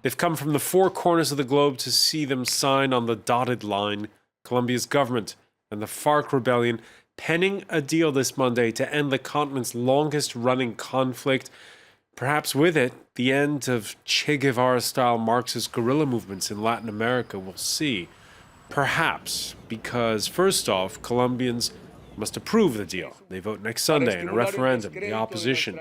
They've come from the four corners of the globe to see them sign on the dotted line. Colombia's government and the Farc rebellion penning a deal this Monday to end the continent's longest-running conflict. Perhaps with it, the end of Che Guevara-style Marxist guerrilla movements in Latin America. We'll see. Perhaps, because first off, Colombians must approve the deal. They vote next Sunday in a referendum. The opposition,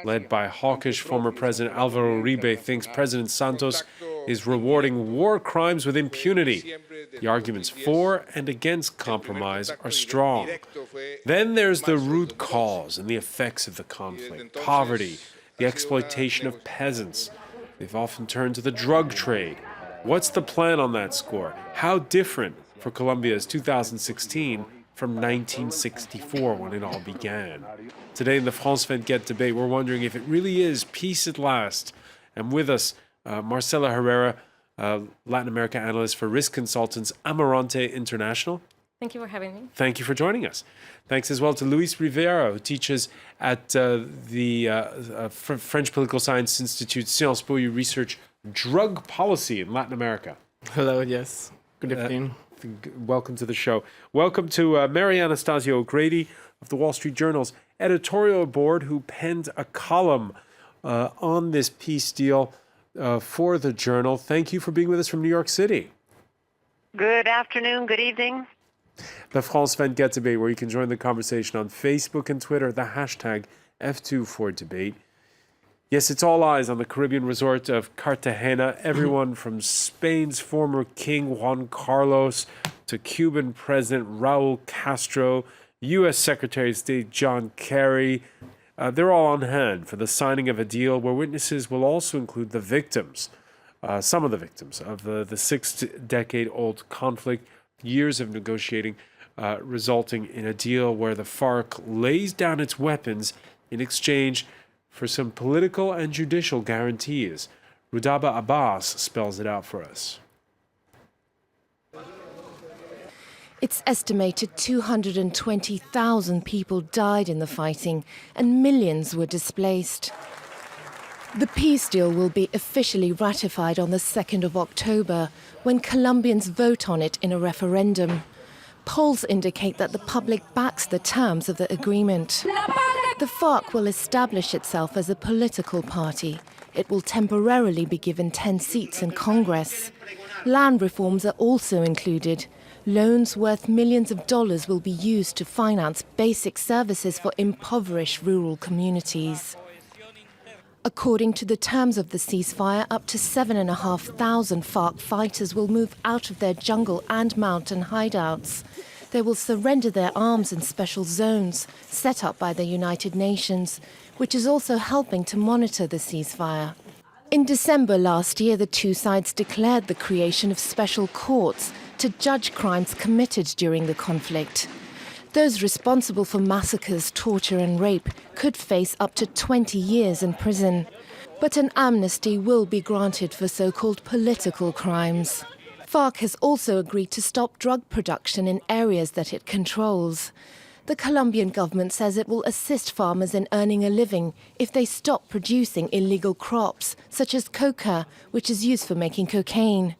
led by hawkish former President Alvaro Uribe, thinks President Santos is rewarding war crimes with impunity. The arguments for and against compromise are strong. Then there's the root cause and the effects of the conflict: poverty, the exploitation of peasants. They've often turned to the drug trade. What's the plan on that score? How different for Colombia is 2016 from 1964 when it all began? Today in the France 24 debate, we're wondering if it really is peace at last. And with us, Marcela Herrera, Latin America analyst for risk consultants, Amarante International. Thank you for having me. Thank you for joining us. Thanks as well to Luis Rivera, who teaches at the French Political Science Institute, Sciences Po. You research drug policy in Latin America. Hello, yes. Good evening. Welcome to the show. Welcome to Mary Anastasio O'Grady of the Wall Street Journal's editorial board, who penned a column on this peace deal for the Journal. Thank you for being with us from New York City. Good afternoon, good evening. The France 24 debate, where you can join the conversation on Facebook and Twitter, the hashtag F24debate. Yes, it's all eyes on the Caribbean resort of Cartagena. Everyone from Spain's former king Juan Carlos to Cuban President Raul Castro, U.S. Secretary of State John Kerry, they're all on hand for the signing of a deal where witnesses will also include the victims, some of the victims of the 6-decade-old conflict, years of negotiating, resulting in a deal where the Farc lays down its weapons in exchange for some political and judicial guarantees. Rudaba Abbas spells it out for us. It's estimated 220,000 people died in the fighting and millions were displaced. The peace deal will be officially ratified on the 2nd of October, when Colombians vote on it in a referendum. Polls indicate that the public backs the terms of the agreement. The Farc will establish itself as a political party. It will temporarily be given 10 seats in Congress. Land reforms are also included. Loans worth millions of dollars will be used to finance basic services for impoverished rural communities. According to the terms of the ceasefire, up to 7,500 Farc fighters will move out of their jungle and mountain hideouts. They will surrender their arms in special zones set up by the United Nations, which is also helping to monitor the ceasefire. In December last year, the two sides declared the creation of special courts to judge crimes committed during the conflict. Those responsible for massacres, torture and rape could face up to 20 years in prison. But an amnesty will be granted for so-called political crimes. Farc has also agreed to stop drug production in areas that it controls. The Colombian government says it will assist farmers in earning a living if they stop producing illegal crops, such as coca, which is used for making cocaine.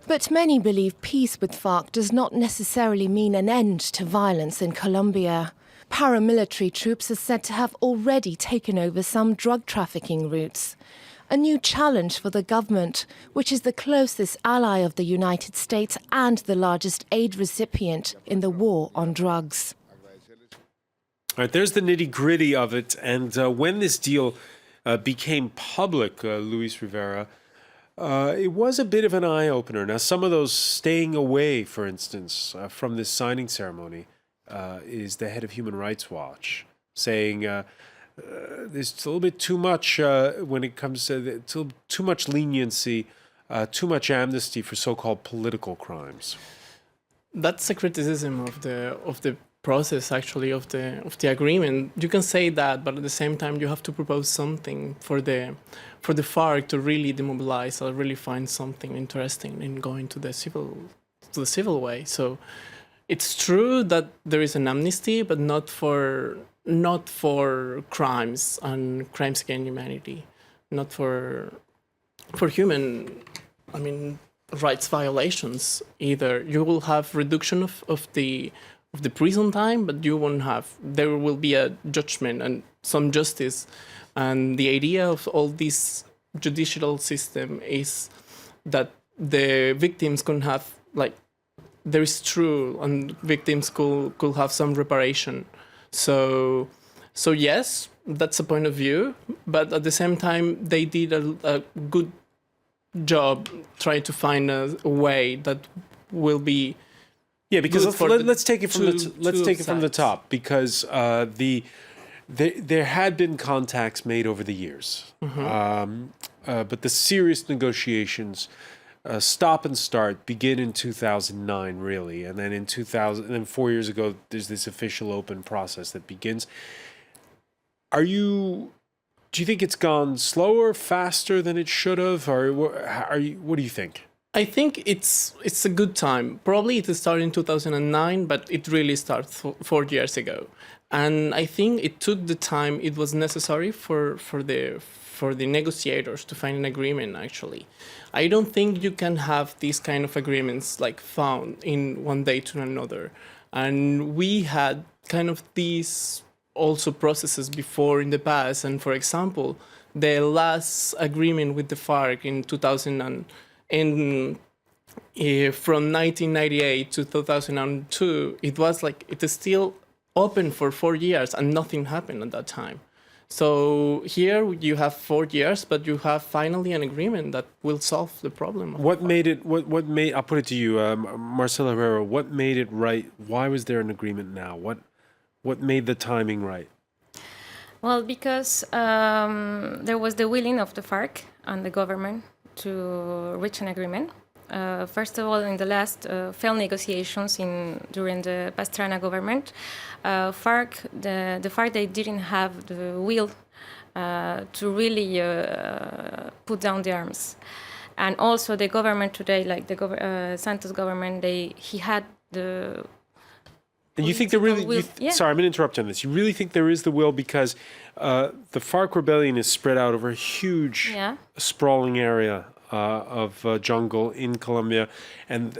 But many believe peace with Farc does not necessarily mean an end to violence in Colombia. Paramilitary troops are said to have already taken over some drug trafficking routes. A new challenge for the government, which is the closest ally of the United States and the largest aid recipient in the war on drugs. All right, there's the nitty-gritty of it. And when this deal became public, Luis Rivera, it was a bit of an eye-opener. Now, some of those staying away, for instance, from this signing ceremony is the head of Human Rights Watch, saying there's a little bit too much when it comes to too much leniency, too much amnesty for so-called political crimes. That's a criticism of the process, actually, of the agreement. You can say that, but at the same time, you have to propose something for the Farc to really demobilize or really find something interesting in going to the civil way. So it's true that there is an amnesty, but not for crimes and crimes against humanity, not for human, I mean, rights violations. Either you will have reduction of the prison time, but you won't have. There will be a judgment and some justice, and the idea of all this judicial system is that the victims can have, like, there is true, and victims could have some reparation. So yes, that's a point of view, but at the same time they did a good job trying to find a way that will be because good let's take it from the sides. top, because there had been contacts made over the years, but the serious negotiations, stop and start, begin in 2009, really, and then in 2000, and then 4 years ago, there's this official open process that begins. Do you think it's gone slower, faster than it should have, or what do you think? I think it's a good time. Probably it started in 2009, but it really started 4 years ago. And I think it took the time it was necessary for the negotiators to find an agreement, actually. I don't think you can have these kind of agreements like found in one day to another. And we had kind of these also processes before in the past. And for example, the last agreement with the Farc in 2000 from 1998 to 2002, it was like it is still open for 4 years and nothing happened at that time. So here you have 4 years, but you have finally an agreement that will solve the problem. What made it? What made? I'll put it to you, Marcelo Herrera. What made it right? Why was there an agreement now? What made the timing right? Well, because there was the willing of the Farc and the government to reach an agreement. First of all, in the last failed negotiations during the Pastrana government, the Farc, they didn't have the will to really put down the arms. And also the government today, like the Santos government, he had the... And you think there really... Sorry, I'm going to interrupt on this. You really think there is the will, because the Farc rebellion is spread out over a huge, sprawling area of jungle in Colombia, and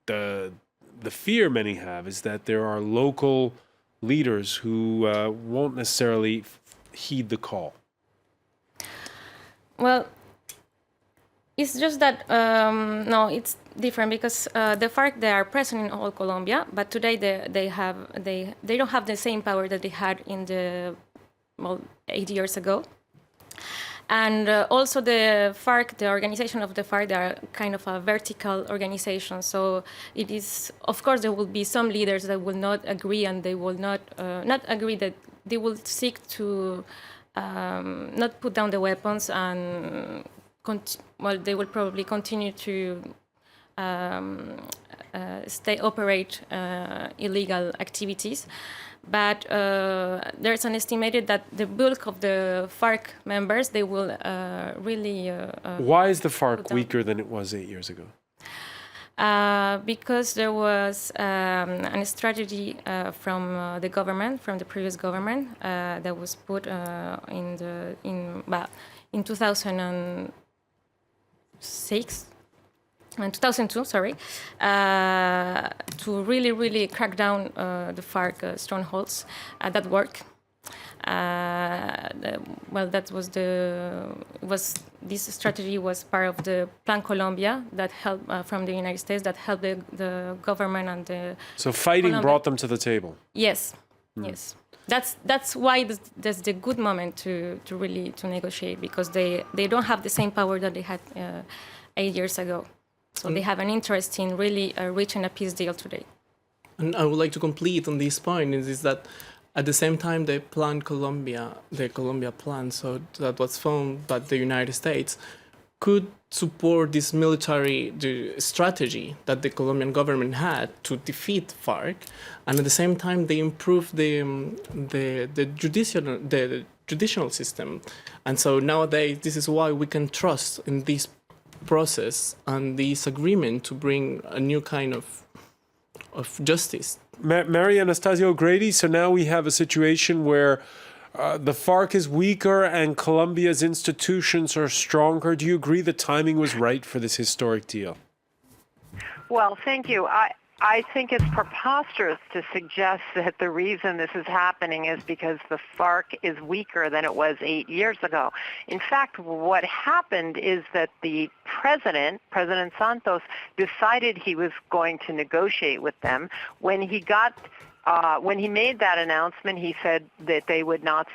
the fear many have is that there are local leaders who won't necessarily heed the call. Well, it's just that no, it's different, because the Farc, they are present in all Colombia, but today they don't have the same power that they had in 8 years ago. And also the Farc, the organization of the Farc, they are kind of a vertical organization. So it is, of course, there will be some leaders that will not agree, and they will not agree, that they will seek to not put down the weapons, and they will probably continue to operate illegal activities. But there's an estimated that the bulk of the Farc members, they will really... Why is the Farc weaker than it was 8 years ago? Because there was a strategy from the government, from the previous government, that was put in 2002, sorry, to really crack down the Farc strongholds. That worked. This strategy was part of the Plan Colombia that helped from the United States, that helped the government and the... So fighting brought them to the table. Yes, yes. That's why that's the good moment to really negotiate, because they don't have the same power that they had 8 years ago. So they have an interest in really reaching a peace deal today. And I would like to complete on this point is that at the same time the Colombia plan, so that was found by the United States, could support this military strategy that the Colombian government had to defeat Farc, and at the same time they improved the judicial system. And so nowadays this is why we can trust in this process and this agreement to bring a new kind of justice. Mary Anastasio Grady, so now we have a situation where The FARC is weaker and Colombia's institutions are stronger. Do you agree the timing was right for this historic deal? Well, thank you. I think it's preposterous to suggest that the reason this is happening is because the FARC is weaker than it was 8 years ago. In fact, what happened is that the President Santos, decided he was going to negotiate with them. When he made that announcement, he said that they would not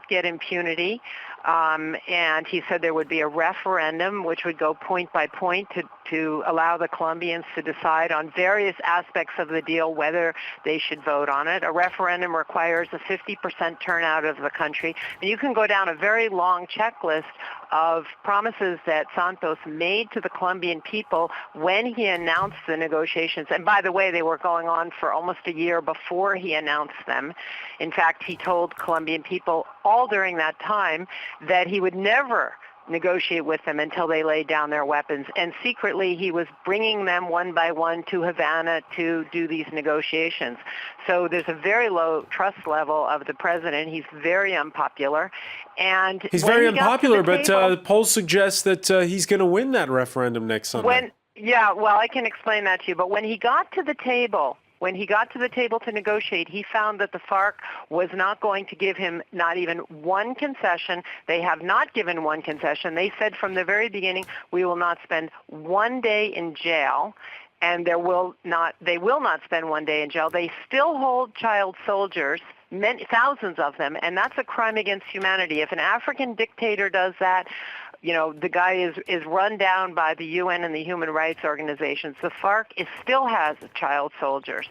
get impunity. And he said there would be a referendum which would go point by point to allow the Colombians to decide on various aspects of the deal whether they should vote on it. A referendum requires a 50% turnout of the country. And you can go down a very long checklist of promises that Santos made to the Colombian people when he announced the negotiations. And by the way, they were going on for almost a year before he announced them. In fact, he told Colombian people all during that time that he would never negotiate with them until they laid down their weapons. And secretly, he was bringing them one by one to Havana to do these negotiations. So there's a very low trust level of the president. He's very unpopular. And he's very unpopular, but polls suggest that he's going to win that referendum next Sunday. Yeah, well, I can explain that to you. But when he got to the table, to negotiate, he found that the FARC was not going to give him not even one concession. They have not given one concession. They said from the very beginning, we will not spend one day in jail, and they will not spend one day in jail. They still hold child soldiers, thousands of them, and that's a crime against humanity. If an African dictator does that, the guy is run down by the UN and the human rights organizations. The FARC still has child soldiers.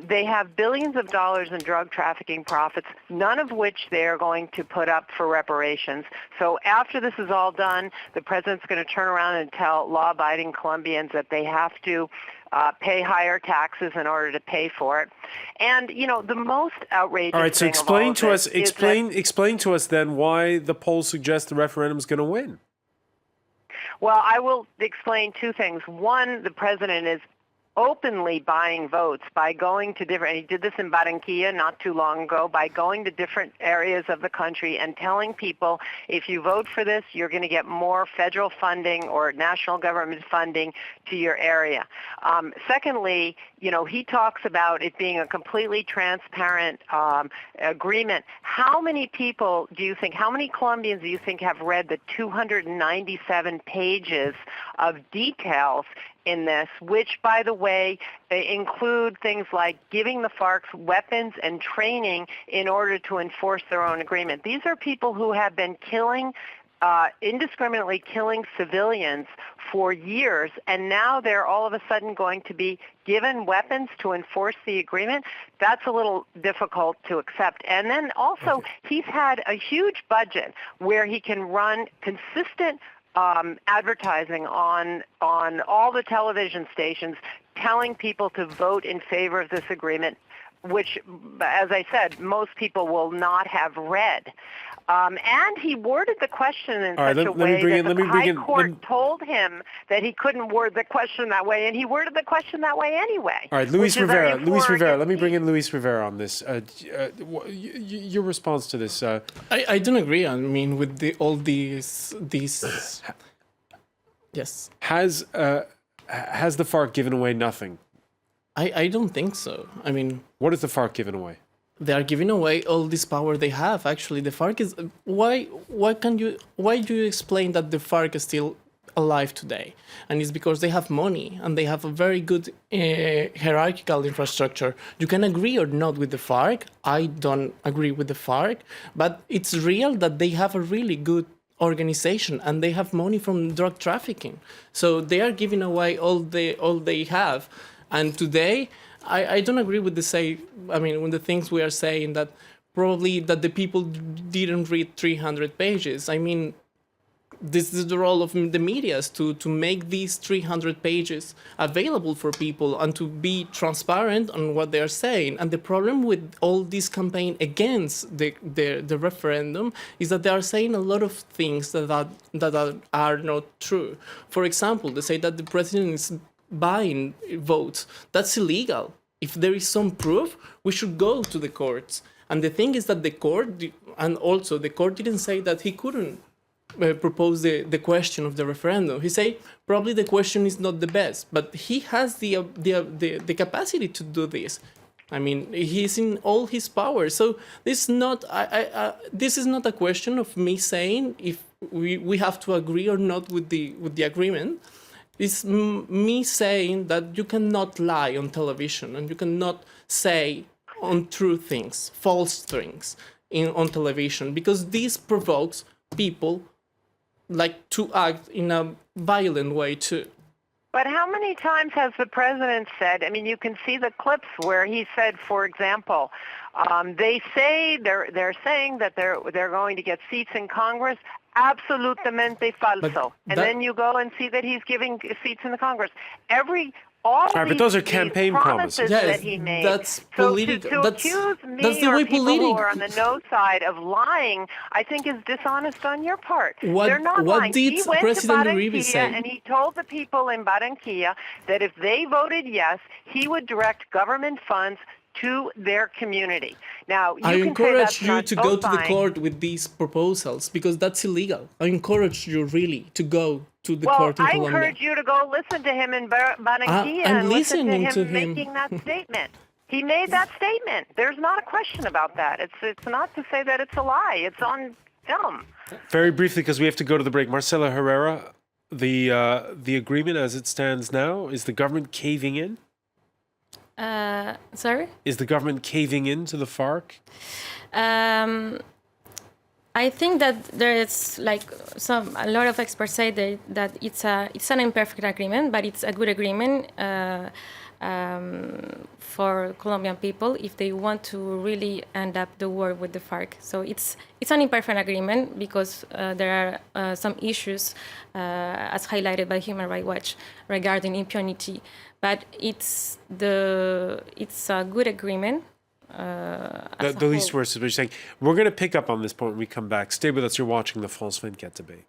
They have billions of dollars in drug trafficking profits, none of which they are going to put up for reparations. So after this is all done, the president's going to turn around and tell law-abiding Colombians that they have to pay higher taxes in order to pay for it. And, the most outrageous all right, so thing explain to us then why the polls suggest the referendum is going to win. Well, I will explain two things. One, the president is openly buying votes by going to different, and he did this in Barranquilla not too long ago, by going to different areas of the country and telling people, if you vote for this, you're going to get more federal funding or national government funding to your area. Secondly, he talks about it being a completely transparent agreement. How many Colombians do you think have read the 297 pages of details in this, which, by the way, include things like giving the FARC weapons and training in order to enforce their own agreement? These are people who have been indiscriminately killing civilians for years, and now they're all of a sudden going to be given weapons to enforce the agreement. That's a little difficult to accept. And then also, he's had a huge budget where he can run consistent advertising on all the television stations telling people to vote in favor of this agreement, which, as I said, most people will not have read. And he worded the question in such a way that the High Court told him that he couldn't word the question that way, and he worded the question that way anyway. All right, Luis Rivera, let me bring in Luis Rivera on this. Your response to this? I don't agree. I mean, with all these. Yes. Has the FARC given away nothing? I don't think so. I mean, what has the FARC given away? They are giving away all this power they have. Actually, the FARC is why do you explain that the FARC is still alive today? And it's because they have money and they have a very good hierarchical infrastructure. You can agree or not with the FARC. I don't agree with the FARC, but it's real that they have a really good organization and they have money from drug trafficking. So they are giving away all they have. And today, I don't agree with with the things we are saying, that probably that the people didn't read 300 pages. I mean, this is the role of the media, to make these 300 pages available for people and to be transparent on what they are saying. And the problem with all this campaign against the referendum is that they are saying a lot of things that are not true. For example, they say that the president is buying votes. That's illegal. If there is some proof, we should go to the courts And the thing is that the court, and also the court didn't say that he couldn't propose the question of the referendum. He said probably the question is not the best, but he has the capacity to do this. I mean, he's in all his power. So this is not this is not a question of me saying if we have to agree or not with the agreement. It's me saying that you cannot lie on television and you cannot say untrue things, false things on television, because this provokes people like to act in a violent way too. But how many times has the president said, I mean, you can see the clips where he said, for example, they say they're saying that they're going to get seats in Congress. Absolutamente falso. And then you go and see that he's giving seats in the Congress. All right, but those are campaign promises. Yes, that he made. that's political. So to accuse me or people who are on the no side of lying, I think is dishonest on your part. They're not what lying. did He went President to Uribe Barranquilla say? and he told the people in Barranquilla that if they voted yes, he would direct government funds to their community. Now, you I can encourage say you that's to not go to the vote court with these proposals because that's illegal. I encourage you really to go to the well, court in I Colombia. encourage you to go listen to him in Barranquilla I'm and listen listening to to him him. making that statement. He made that statement. There's not a question about that. It's not to say that it's a lie. It's on film. Very briefly, because we have to go to the break. Marcela Herrera, the agreement as it stands now, is the government caving in? Sorry? Is the government caving in to the FARC? I think that there is like a lot of experts say that it's an imperfect agreement, but it's a good agreement for Colombian people if they want to really end up the war with the FARC. So it's an imperfect agreement because there are some issues, as highlighted by Human Rights Watch, regarding impunity. But it's a good agreement. The least worst is what you're saying. We're going to pick up on this point when we come back. Stay with us. You're watching the France 24 debate.